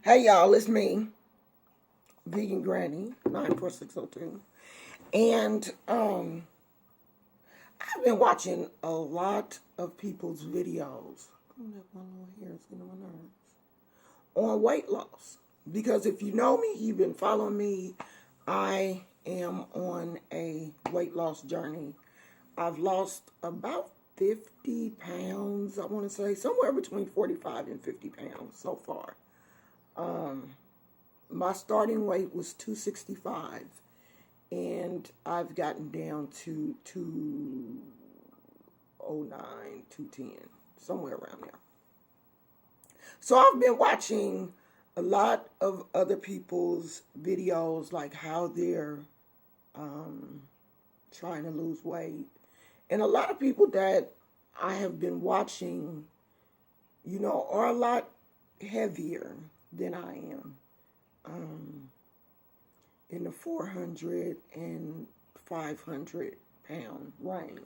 Hey y'all, it's me, Vegan Granny 94602, and I've been watching a lot of people's videos. Oh, that one little hair is getting on my nerves. On weight loss, because if you know me, you've been following me. I am on a weight loss journey. I've lost about 50 pounds. I want to say somewhere between 45 and 50 pounds so far. My starting weight was 265, and I've gotten down to 209, 210, somewhere around there. So I've been watching a lot of other people's videos, like how they're trying to lose weight. And a lot of people that I have been watching, are a lot heavier than I am. In the 400 and 500 pound range.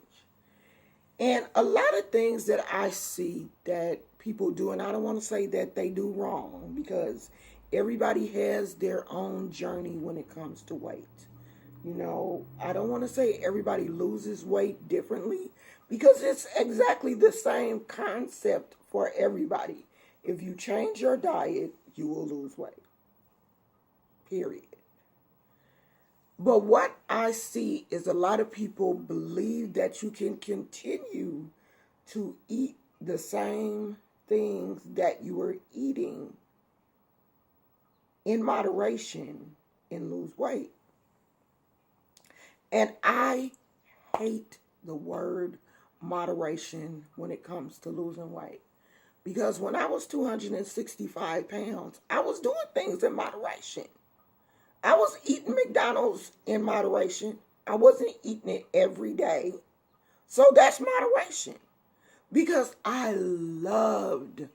And a lot of things that I see that people do, and I don't want to say that they do wrong, because everybody has their own journey when it comes to weight. I don't want to say everybody loses weight differently, because it's exactly the same concept for everybody. If you change your diet, you will lose weight. Period. But what I see is a lot of people believe that you can continue to eat the same things that you were eating in moderation and lose weight. And I hate the word moderation when it comes to losing weight. Because when I was 265 pounds, I was doing things in moderation. I was eating McDonald's in moderation. I wasn't eating it every day. So that's moderation. Because I loved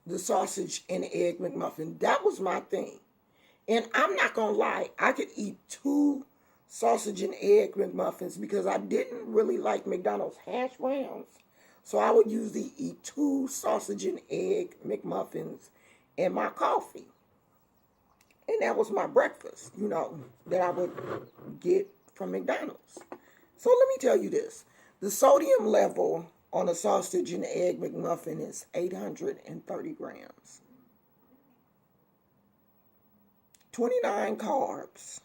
the sausage and egg McMuffin. That was my thing. And I'm not going to lie, I could eat two sausage and egg McMuffins because I didn't really like McDonald's hash browns. So I would usually eat two sausage and egg McMuffins and my coffee. And that was my breakfast, that I would get from McDonald's. So let me tell you this. The sodium level on a sausage and egg McMuffin is 830 grams. 29 carbs.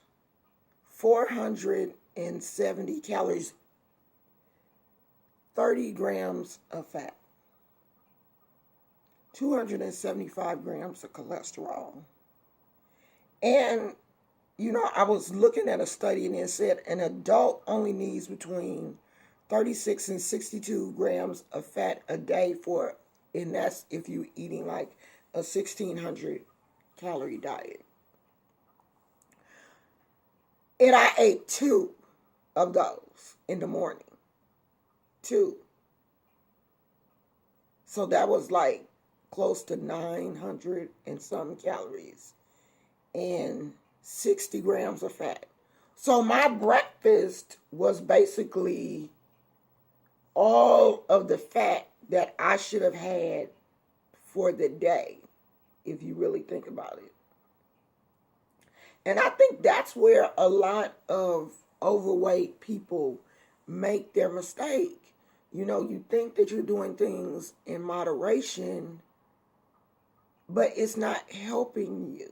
470 calories. 30 grams of fat. 275 grams of cholesterol. And, I was looking at a study and it said an adult only needs between 36 and 62 grams of fat a day and that's if you're eating like a 1,600 calorie diet. And I ate two of those in the morning. Two. So that was like close to 900 and some calories. And 60 grams of fat. So my breakfast was basically all of the fat that I should have had for the day, if you really think about it. And I think that's where a lot of overweight people make their mistake. You think that you're doing things in moderation, but it's not helping you.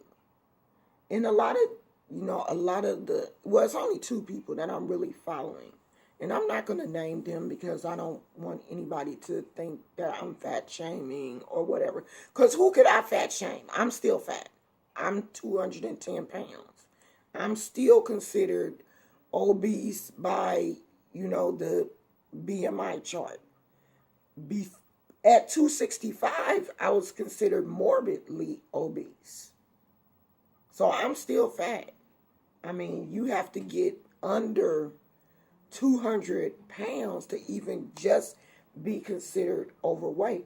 And a lot of it's only two people that I'm really following. And I'm not going to name them because I don't want anybody to think that I'm fat shaming or whatever. Because who could I fat shame? I'm still fat. I'm 210 pounds. I'm still considered obese by, the BMI chart. At 265, I was considered morbidly obese. So I'm still fat. I mean, you have to get under 200 pounds to even just be considered overweight.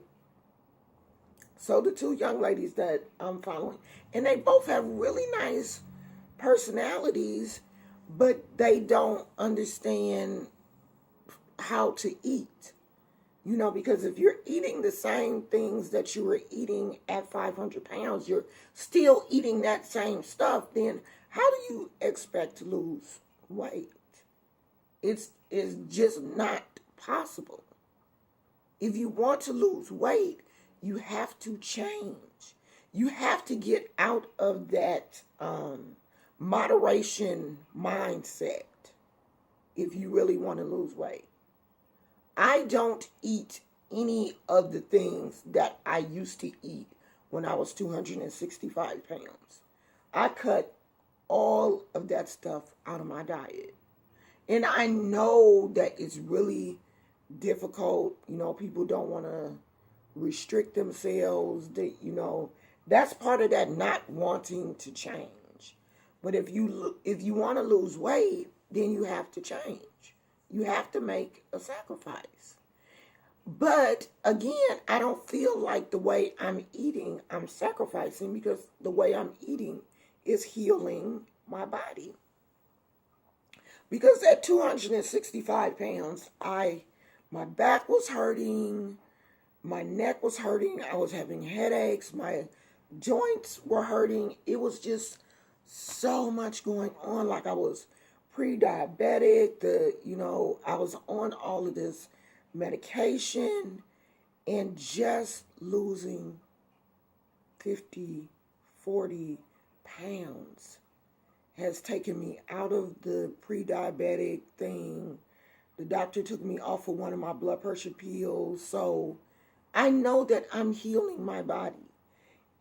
So the two young ladies that I'm following, and they both have really nice personalities, but they don't understand how to eat. Because if you're eating the same things that you were eating at 500 pounds, you're still eating that same stuff, then how do you expect to lose weight? It's just not possible. If you want to lose weight, you have to change. You have to get out of that moderation mindset if you really want to lose weight. I don't eat any of the things that I used to eat when I was 265 pounds. I cut all of that stuff out of my diet. And I know that it's really difficult. People don't want to restrict themselves. That's part of that not wanting to change. But if you want to lose weight, then you have to change. You have to make a sacrifice. But again, I don't feel like the way I'm eating, I'm sacrificing, because the way I'm eating is healing my body. Because at 265 pounds, my back was hurting, my neck was hurting, I was having headaches, my joints were hurting. It was just so much going on. Like I was pre-diabetic, I was on all of this medication, and just losing 50, 40 pounds has taken me out of the pre-diabetic thing. The doctor took me off of one of my blood pressure pills. So I know that I'm healing my body.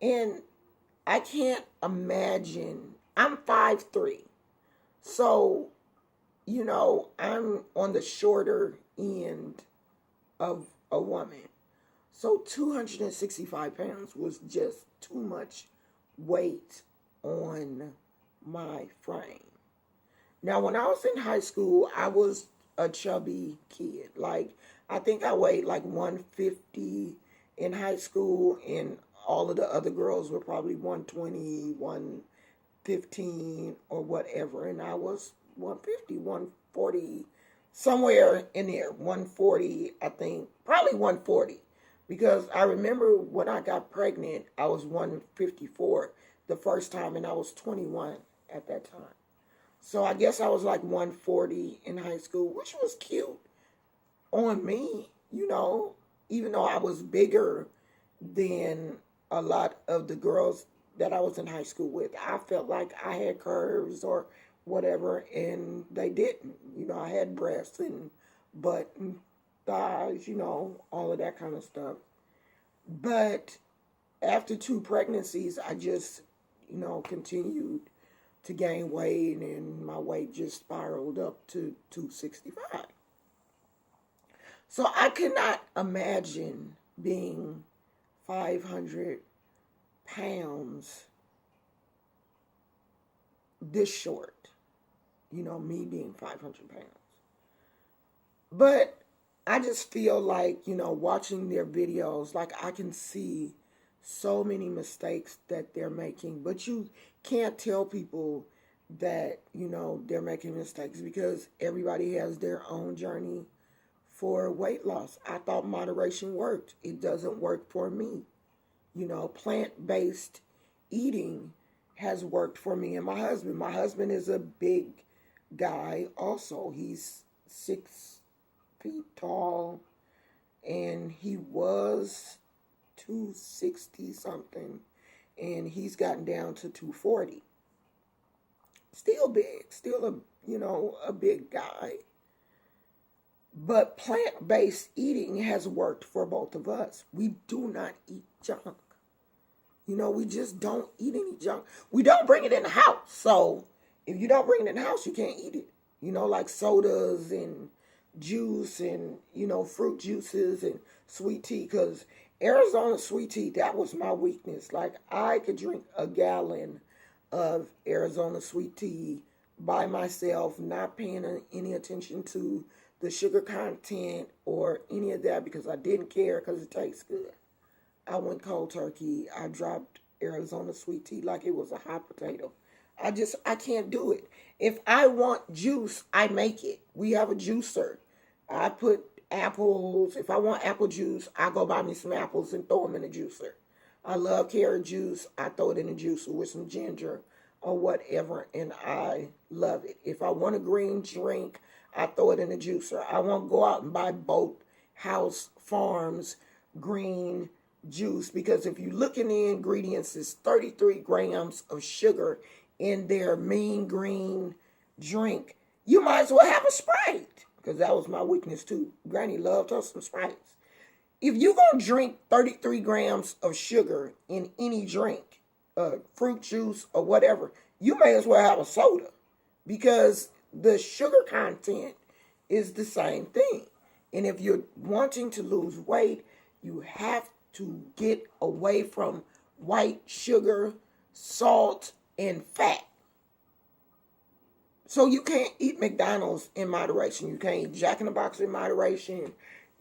And I can't imagine, I'm 5'3". So, I'm on the shorter end of a woman. So 265 pounds was just too much weight on my frame. Now, when I was in high school, I was a chubby kid. Like, I think I weighed like 150 in high school, and all of the other girls were probably 120, 115 or whatever. And I was 150, 140, somewhere in there, 140, I think, probably 140. Because I remember when I got pregnant, I was 154 the first time, and I was 21 at that time. So I guess I was like 140 in high school, which was cute on me, even though I was bigger than a lot of the girls that I was in high school with. I felt like I had curves or whatever, and they didn't. I had breasts and butt and thighs, all of that kind of stuff. But after 2 pregnancies, I just, continued to gain weight, and my weight just spiraled up to 265. So I could not imagine being 500 pounds this short, me being 500 pounds. But I just feel like, watching their videos, like I can see so many mistakes that they're making. But you can't tell people that, they're making mistakes, because everybody has their own journey for weight loss. I thought moderation worked. It doesn't work for me. Plant-based eating has worked for me and my husband. My husband is a big guy also. He's 6 feet tall, and he was 260 something, and he's gotten down to 240. Still big, still a big guy. But plant-based eating has worked for both of us. We do not eat junk. We just don't eat any junk. We don't bring it in the house. So if you don't bring it in the house, you can't eat it. Like sodas and juice and, fruit juices and sweet tea. Because Arizona sweet tea, that was my weakness. Like, I could drink a gallon of Arizona sweet tea by myself, not paying any attention to the sugar content or any of that, because I didn't care, because it tastes good. I went cold turkey. I dropped Arizona sweet tea like it was a hot potato. I can't do it. If I want juice, I make it. We have a juicer. I put apples. If I want apple juice, I go buy me some apples and throw them in the juicer. I love carrot juice. I throw it in the juicer with some ginger or whatever, and I love it. If I want a green drink, I throw it in the juicer. I won't go out and buy Boat House Farms green juice, because if you look in the ingredients, it's 33 grams of sugar in their mean green drink. You might as well have a Sprite, because that was my weakness too. Granny loved her some Sprites. If you're going to drink 33 grams of sugar in any drink, fruit juice or whatever, you may as well have a soda, because the sugar content is the same thing. And if you're wanting to lose weight, you have to get away from white sugar, salt, and fat. So you can't eat McDonald's in moderation. You can't eat Jack in the Box in moderation.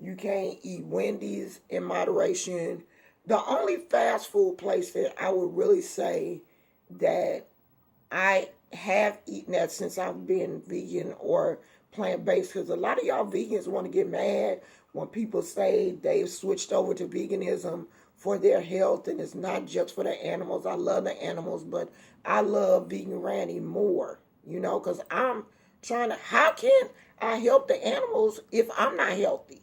You can't eat Wendy's in moderation. The only fast food place that I would really say that I have eaten at since I've been vegan or plant-based, because a lot of y'all vegans want to get mad when people say they've switched over to veganism for their health, and it's not just for the animals. I love the animals, but I love Vegan Randy more, because I'm trying to, how can I help the animals if I'm not healthy?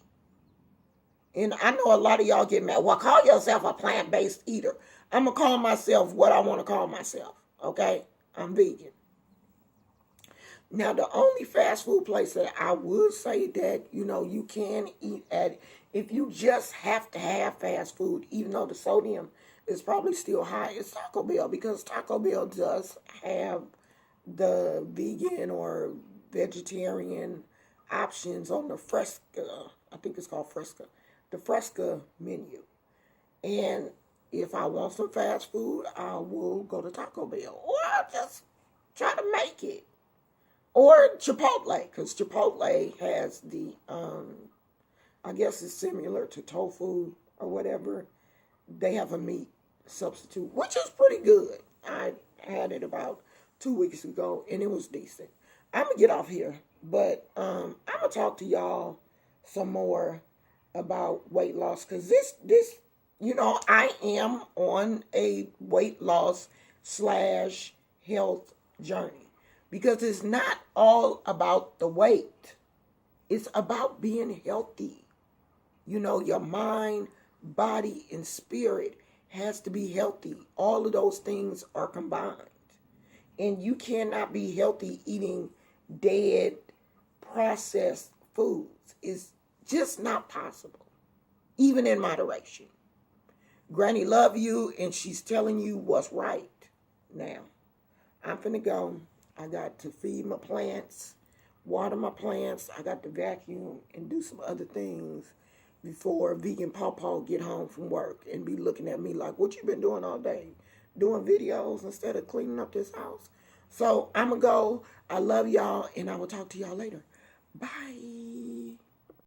And I know a lot of y'all get mad. Well, call yourself a plant-based eater. I'm going to call myself what I want to call myself, okay? I'm vegan. Now, the only fast food place that I would say that, you can eat at, if you just have to have fast food, even though the sodium is probably still high, is Taco Bell, because Taco Bell does have the vegan or vegetarian options on the Fresca, I think it's called Fresca, the Fresca menu. And if I want some fast food, I will go to Taco Bell, or I'll just try to make it. Or Chipotle, because Chipotle has the, I guess it's similar to tofu or whatever. They have a meat substitute, which is pretty good. I had it about 2 weeks ago, and it was decent. I'm going to get off here, but I'm going to talk to y'all some more about weight loss, because this, I am on a weight loss / health journey. Because it's not all about the weight. It's about being healthy. Your mind, body, and spirit has to be healthy. All of those things are combined. And you cannot be healthy eating dead, processed foods. It's just not possible, even in moderation. Granny love you, and she's telling you what's right. Now, I'm finna go. I got to feed my plants, water my plants. I got to vacuum and do some other things before Vegan Pawpaw get home from work and be looking at me like, what you been doing all day? Doing videos instead of cleaning up this house? So I'm going to go. I love y'all, and I will talk to y'all later. Bye.